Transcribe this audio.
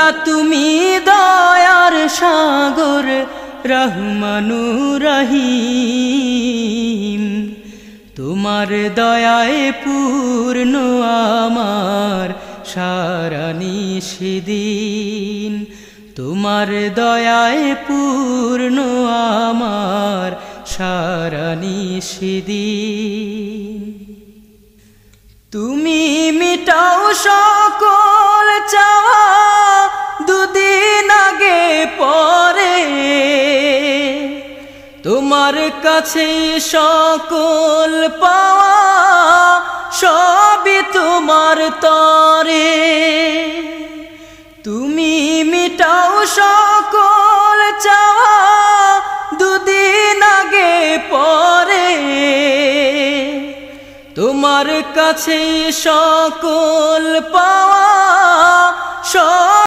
আল্লাহ তুমি দয়ার সাগর রহমানুর রহিম, তোমার দয়ায় পূর্ণ আমার সারা নিশিদিন, তোমার দয়ায় পূর্ণ আমার সারা নিশিদিন। তুমি মিটাও সকল চাওয়া দুদিন আগে পরে, তোমার কাছে সকল পাওয়া সবই তোমার তরে। তুমি মিটাও সকল চাওয়া দুদিন আগে পরে, তোমার কাছে সকল পাওয়া